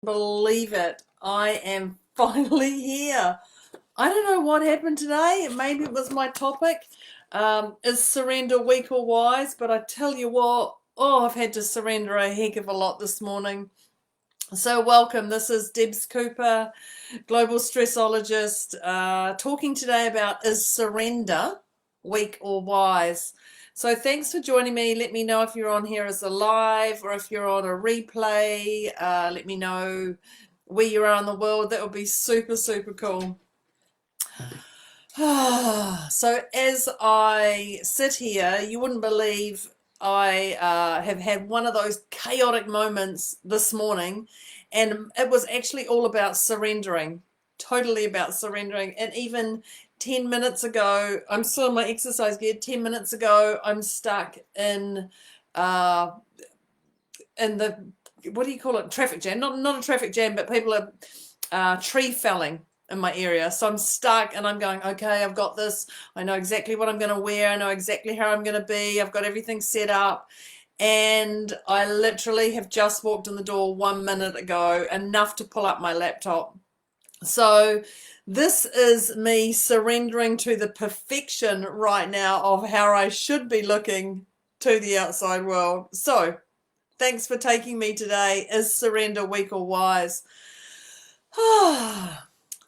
Believe it, I am finally here. I don't know what happened today. Maybe it was my topic. Is surrender weak or wise? But I tell you what, I've had to surrender a heck of a lot this morning. So, welcome. This is Debz Cooper, global stressologist, talking today about is surrender weak or wise? So, thanks for joining me. Let me know if you're on here as a live or if you're on a replay. Let me know where you are in the world. That would be super, super cool. So, as I sit here, you wouldn't believe I have had one of those chaotic moments this morning, and it was actually all about surrendering, totally about surrendering. And even 10 minutes ago, I'm still in my exercise gear. 10 minutes ago, I'm stuck uh, in the, what do you call it? Traffic jam. Not a traffic jam, but people are tree felling in my area. So I'm stuck and I'm going, okay, I've got this. I know exactly what I'm going to wear. I know exactly how I'm going to be. I've got everything set up. And I literally have just walked in the door 1 minute ago, enough to pull up my laptop. So this is me surrendering to the perfection right now of how I should be looking to the outside world. So thanks for taking me today. Is surrender weak or wise?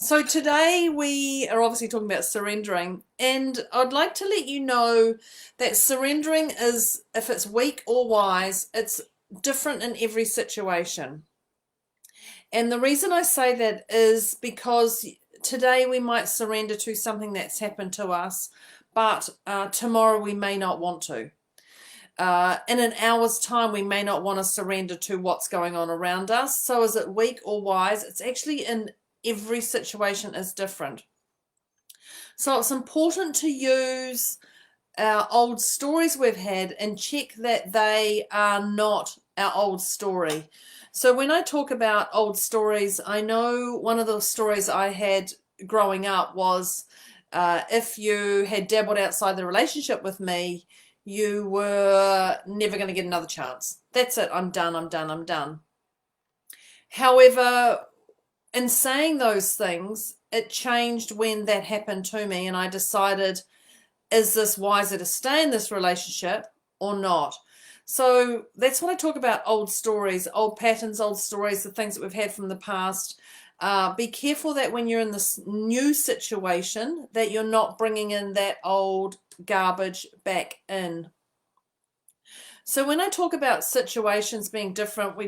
So today we are obviously talking about surrendering, and I'd like to let you know that surrendering is, if it's weak or wise, it's different in every situation. And the reason I say that is because today we might surrender to something that's happened to us, but tomorrow we may not want to. In an hour's time, we may not want to surrender to what's going on around us. So is it weak or wise? It's actually in every situation is different. So it's important to use our old stories we've had and check that they are not our old story. So when I talk about old stories, I know one of the stories I had growing up was if you had dabbled outside the relationship with me, you were never going to get another chance. That's it. I'm done. I'm done. I'm done. However, in saying those things, it changed when that happened to me, and I decided, is this wiser to stay in this relationship or not? So that's when I talk about old stories, old patterns, old stories, the things that we've had from the past. Be careful that when you're in this new situation, that you're not bringing in that old garbage back in. So when I talk about situations being different, I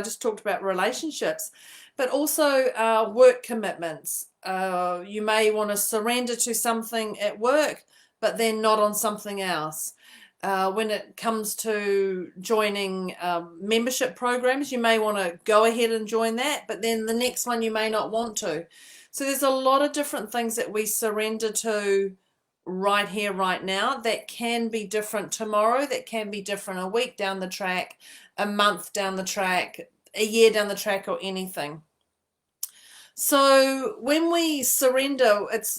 just talked about relationships, but also work commitments. You may want to surrender to something at work, but then not on something else. When it comes to joining membership programs, you may want to go ahead and join that, but then the next one you may not want to. So there's a lot of different things that we surrender to right here, right now, that can be different tomorrow, that can be different a week down the track, a month down the track, a year down the track, or anything. So when we surrender, it's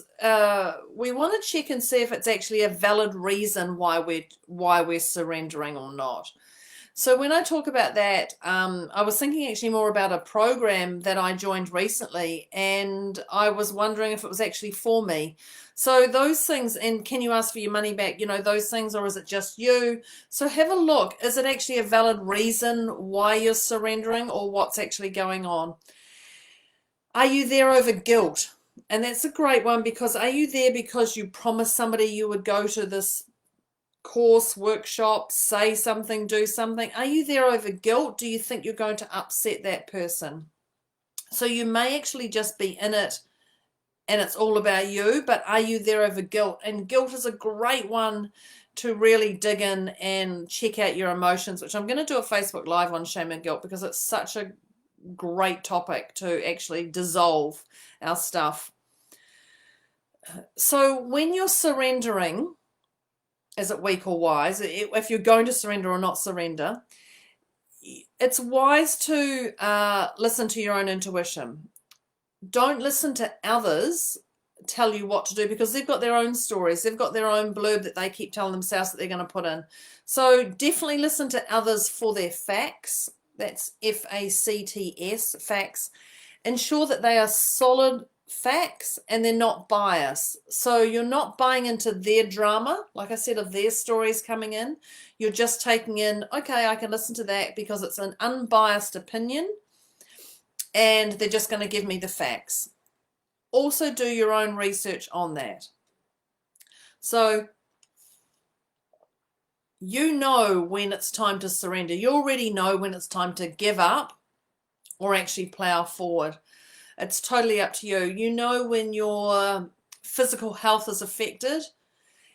we want to check and see if it's actually a valid reason why we're surrendering or not. So when I talk about that, I was thinking actually more about a program that I joined recently, and I was wondering if it was actually for me. So those things, and can you ask for your money back, those things, or is it just you? So have a look. Is it actually a valid reason why you're surrendering, or what's actually going on? Are you there over guilt? And that's a great one, because are you there because you promised somebody you would go to this course, workshop, say something, do something? Are you there over guilt? Do you think you're going to upset that person? So you may actually just be in it and it's all about you, but are you there over guilt? And guilt is a great one to really dig in and check out your emotions, which I'm going to do a Facebook Live on shame and guilt, because it's such a great topic to actually dissolve our stuff. So when you're surrendering, is it weak or wise? If you're going to surrender or not surrender, it's wise to listen to your own intuition. Don't listen to others tell you what to do, because they've got their own stories. They've got their own blurb that they keep telling themselves that they're going to put in. So definitely listen to others for their facts. That's FACTS, facts. Ensure that they are solid facts and they're not biased. So you're not buying into their drama, like I said, of their stories coming in. You're just taking in, okay, I can listen to that because it's an unbiased opinion and they're just going to give me the facts. Also do your own research on that. So you know when it's time to surrender. You already know when it's time to give up or actually plow forward. It's totally up to you. You know when your physical health is affected.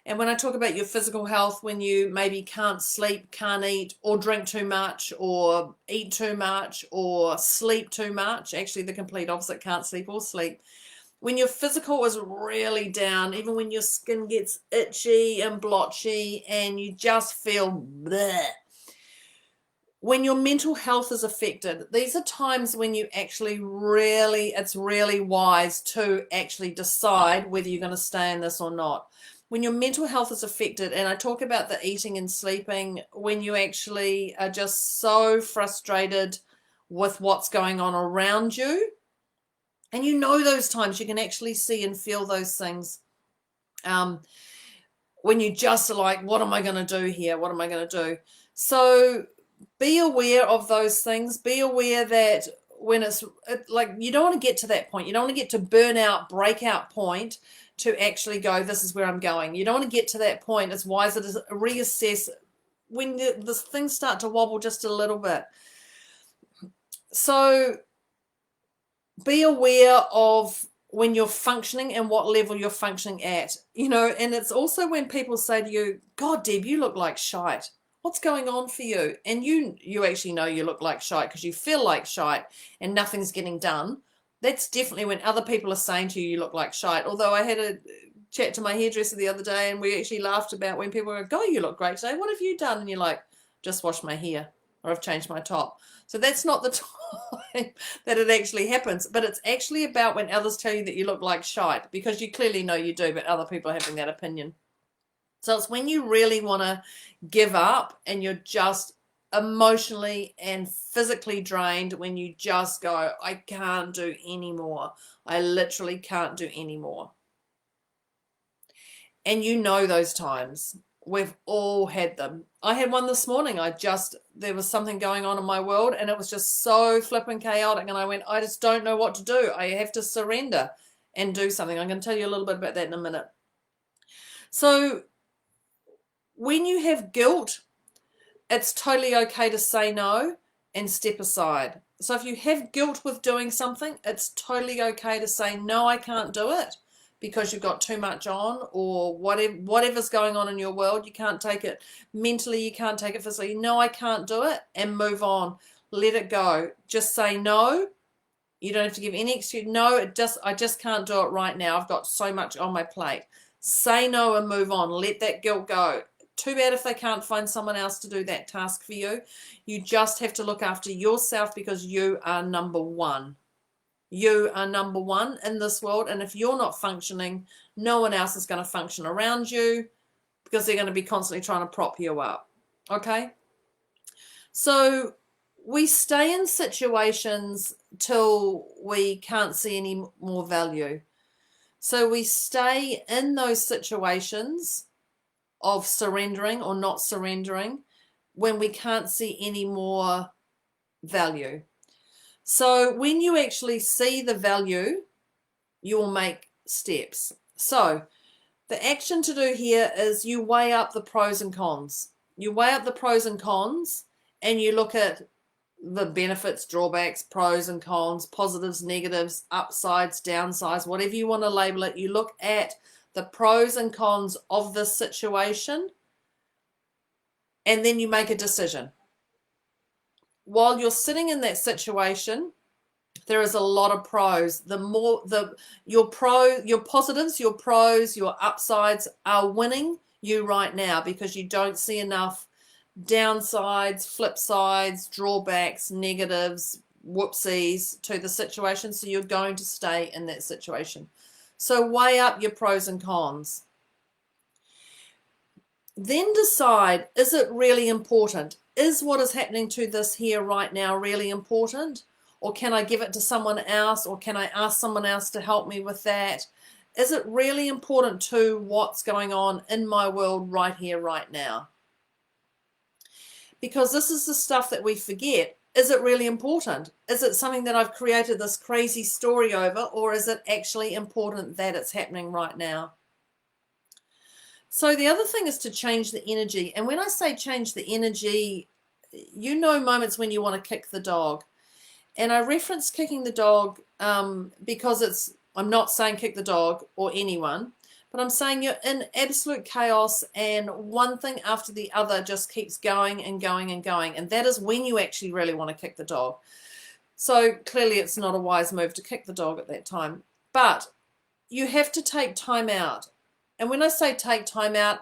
And when I talk about your physical health, when you maybe can't sleep, can't eat, or drink too much, or eat too much, or sleep too much, actually the complete opposite, can't sleep or sleep. When your physical is really down, even when your skin gets itchy and blotchy and you just feel bleh. When your mental health is affected, these are times when you actually it's really wise to actually decide whether you're going to stay in this or not. When your mental health is affected, and I talk about the eating and sleeping, when you actually are just so frustrated with what's going on around you, and you know those times, you can actually see and feel those things. When you just are like, what am I going to do here? What am I going to do? So be aware of those things. Be aware that when it's like, you don't want to get to that point. You don't want to get to burnout, breakout point to actually go, this is where I'm going. You don't want to get to that point. It's wiser to reassess when the things start to wobble just a little bit. So be aware of when you're functioning and what level you're functioning at, and it's also when people say to you, God, Deb, you look like shite. What's going on for you? And you actually know you look like shite because you feel like shite and nothing's getting done. That's definitely when other people are saying to you, you look like shite. Although I had a chat to my hairdresser the other day and we actually laughed about when people go, God, you look great today. What have you done? And you're like, just washed my hair or I've changed my top. So that's not the time that it actually happens. But it's actually about when others tell you that you look like shite, because you clearly know you do, but other people are having that opinion. So it's when you really want to give up and you're just emotionally and physically drained, when you just go, I can't do anymore. I literally can't do anymore. And you know those times. We've all had them. I had one this morning. There was something going on in my world and it was just so flippin' chaotic. And I went, I just don't know what to do. I have to surrender and do something. I'm going to tell you a little bit about that in a minute. So when you have guilt, it's totally okay to say no and step aside. So if you have guilt with doing something, it's totally okay to say, no, I can't do it, because you've got too much on, or whatever's going on in your world. You can't take it mentally, you can't take it physically. No, I can't do it, and move on. Let it go. Just say no. You don't have to give any excuse. No, I just can't do it right now. I've got so much on my plate. Say no and move on. Let that guilt go. Too bad if they can't find someone else to do that task for you. You just have to look after yourself, because you are number one. You are number one in this world, and if you're not functioning, no one else is going to function around you, because they're going to be constantly trying to prop you up. Okay? So we stay in situations till we can't see any more value. So we stay in those situations of surrendering or not surrendering when we can't see any more value. So when you actually see the value, you will make steps. So the action to do here is you weigh up the pros and cons. You weigh up the pros and cons, and you look at the benefits, drawbacks, pros and cons, positives, negatives, upsides, downsides, whatever you want to label it. You look at the pros and cons of this situation, and then you make a decision. While you're sitting in that situation, there is a lot of pros. Your positives, your pros, your upsides are winning you right now, because you don't see enough downsides, flip sides, drawbacks, negatives, whoopsies to the situation. So you're going to stay in that situation. So weigh up your pros and cons. Then decide, is it really important? is what is happening to this here right now really important? Or can I give it to someone else? Or can I ask someone else to help me with that? Is it really important to what's going on in my world right here, right now? Because this is the stuff that we forget. Is it really important? Is it something that I've created this crazy story over, or is it actually important that it's happening right now? So the other thing is to change the energy. And when I say change the energy, you know moments when you want to kick the dog. And I reference kicking the dog because I'm not saying kick the dog or anyone, but I'm saying you're in absolute chaos and one thing after the other just keeps going and going and going. And that is when you actually really want to kick the dog. So clearly it's not a wise move to kick the dog at that time. But you have to take time out. And when I say take time out,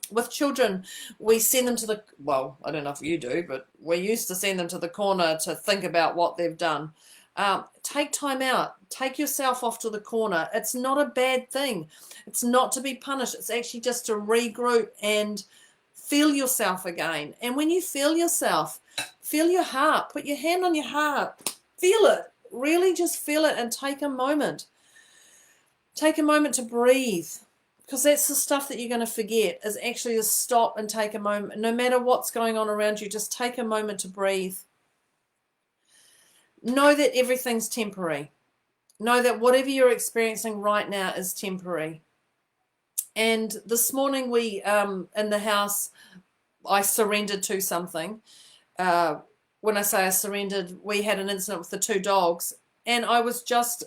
with children, we send them to well, I don't know if you do, but we used to send them to the corner to think about what they've done. Take time out. Take yourself off to the corner. It's not a bad thing. It's not to be punished. It's actually just to regroup and feel yourself again. And when you feel yourself, feel your heart. Put your hand on your heart. Feel it. Really just feel it and take a moment. Take a moment to breathe, because that's the stuff that you're going to forget, is actually to stop and take a moment. No matter what's going on around you, just take a moment to breathe. Know that everything's temporary. Know that whatever you're experiencing right now is temporary. And this morning we, in the house, I surrendered to something. When I say I surrendered, we had an incident with the two dogs, and I was just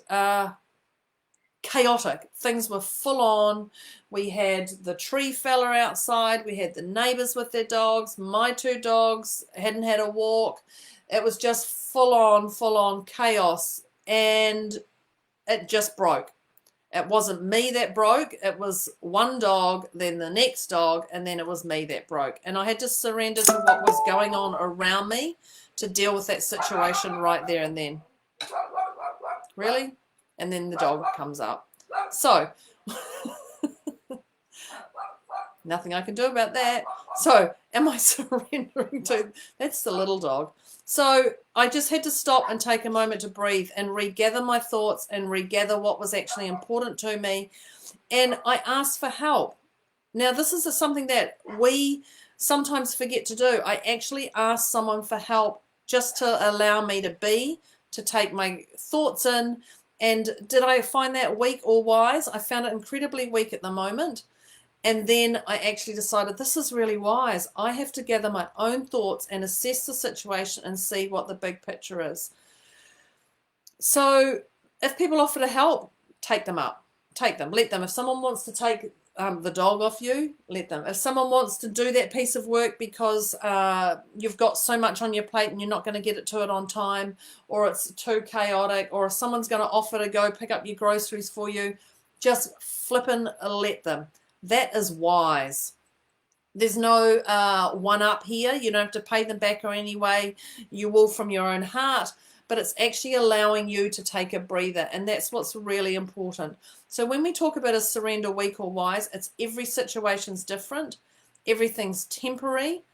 chaotic. Things were full on. We had the tree fella outside. We had the neighbors with their dogs. My two dogs hadn't had a walk. It was just full on chaos, and it just broke. It wasn't me that broke. It was one dog, then the next dog, and then it was me that broke. And I had to surrender to what was going on around me to deal with that situation right there and then. Really? And then the dog comes up. So, nothing I can do about that. So, am I surrendering to... That's the little dog. So, I just had to stop and take a moment to breathe and regather my thoughts and regather what was actually important to me. And I asked for help. Now, this is something that we sometimes forget to do. I actually asked someone for help just to allow me to be, to take my thoughts in. And did I find that weak or wise? I found it incredibly weak at the moment. And then I actually decided this is really wise. I have to gather my own thoughts and assess the situation and see what the big picture is. So if people offer to help, take them up. Take them. Let them. If someone wants to take the dog off you, let them. If someone wants to do that piece of work because you've got so much on your plate and you're not going to get it to it on time, or it's too chaotic, or if someone's going to offer to go pick up your groceries for you, just flippin' let them. That is wise. There's no one up here. You don't have to pay them back or any way. You will from your own heart. But it's actually allowing you to take a breather. And that's what's really important. So when we talk about a surrender weak or wise, it's every situation's different. Everything's temporary.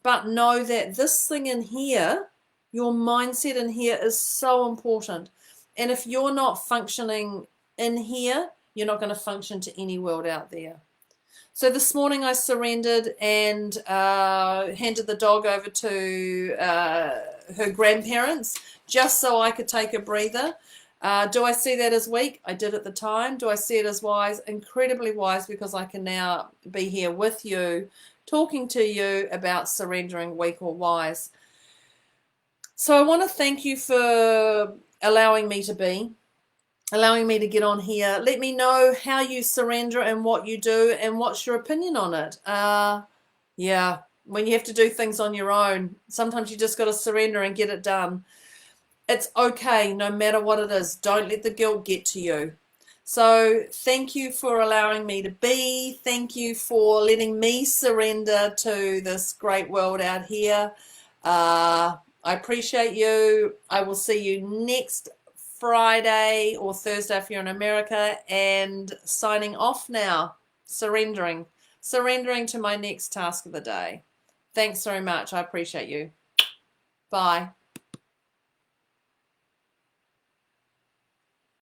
But know that this thing in here, your mindset in here is so important. And if you're not functioning in here, you're not going to function to any world out there. So this morning I surrendered and handed the dog over to her grandparents just so I could take a breather. Do I see that as weak? I did at the time. Do I see it as wise? Incredibly wise, because I can now be here with you, talking to you about surrendering weak or wise. So I want to thank you for allowing me to be, allowing me to get on here. Let me know how you surrender and what you do and what's your opinion on it. Yeah, when you have to do things on your own, sometimes you just got to surrender and get it done. It's okay, no matter what it is. Don't let the guilt get to you. So thank you for allowing me to be. Thank you for letting me surrender to this great world out here. I appreciate you. I will see you next Friday or Thursday if you're in America, and signing off now. Surrendering to my next task of the day. Thanks very much. I appreciate you. Bye.